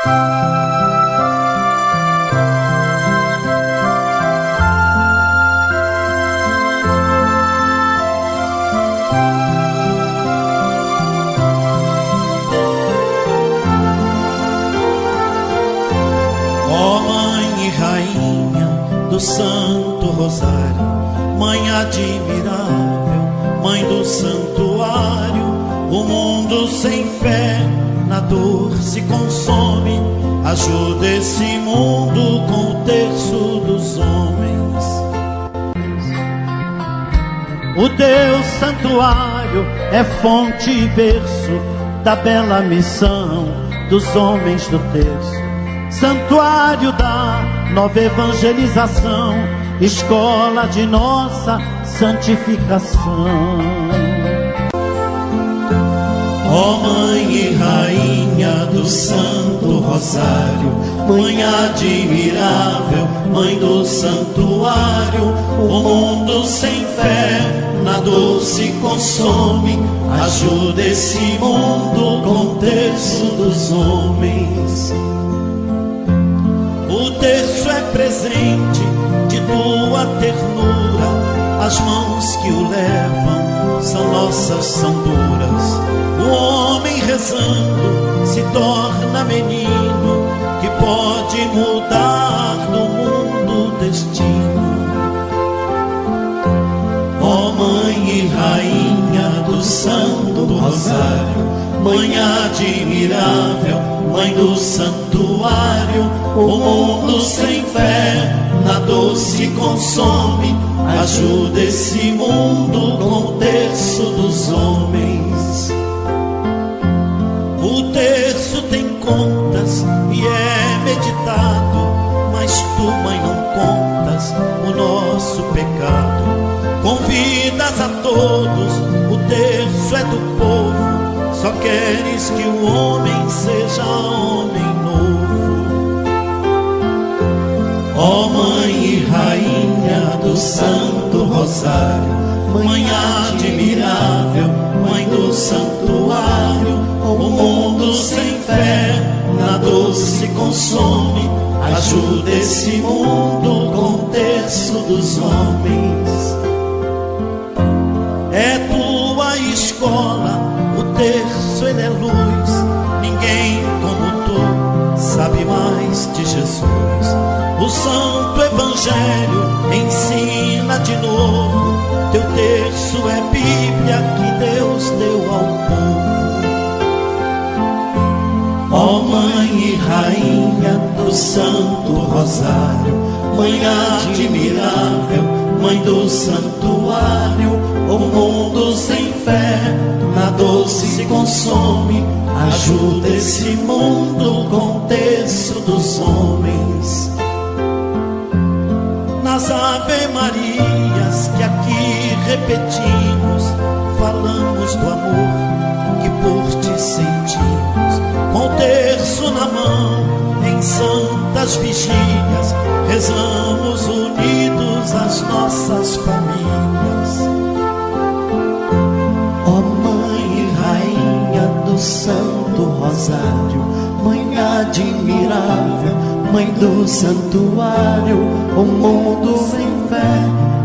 Ó Mãe e Rainha do Santo Rosário, Mãe admirável, Mãe do Santuário, o mundo sem fé na dor se consome. Ajuda esse mundo com o terço dos homens. O teu santuário é fonte e berço da bela missão dos homens do terço. Santuário da nova evangelização, escola de nossa santificação. Ó Mãe e Rainha do Santo Rosário, Mãe admirável, Mãe do Santuário, o mundo sem fé na dor se consome. Ajuda esse mundo com o terço dos homens. O terço é presente de tua ternura, as mãos que o levam são nossas santuras. O homem rezando se torna menino, que pode mudar do mundo o destino. Ó Mãe e Rainha do Santo Rosário, Mãe admirável, Mãe do Santuário, o mundo sem fé na dor se consome. Ajuda esse mundo com o terço dos homens. O terço tem contas e é meditado, mas tu, Mãe, não contas o nosso pecado. Convidas a todos, o terço é do povo, só queres que o homem seja homem novo. Ó Mãe e Rainha do Santo Rosário, Mãe admirável, Mãe do Santuário, o mundo sem fé na dor se consome. Ajuda esse mundo com o terço dos homens. É tua escola, o terço ele é luz. Ninguém como tu sabe mais de Jesus. O Santo Evangelho ensina de novo. Teu terço é Bíblia que Deus deu ao povo. Ó Mãe e Rainha do Santo Rosário, Mãe admirável, Mãe do Santuário, o mundo sem fé na dor se consome. Ajuda esse mundo com o terço dos homens. Nas Ave Marias que aqui repetimos, falamos do amor que por ti sentimos. Com o terço na mão, em santas vigílias, rezamos unidos as nossas famílias. Ó Mãe e Rainha do Santo Rosário, Mãe admirável, Mãe do Santuário, o mundo sem fé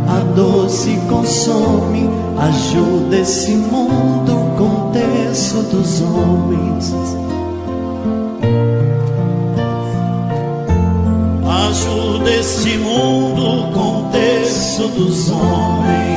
a dor se consome. Ajuda esse mundo com o terço dos homens. Ajuda esse mundo com o terço dos homens.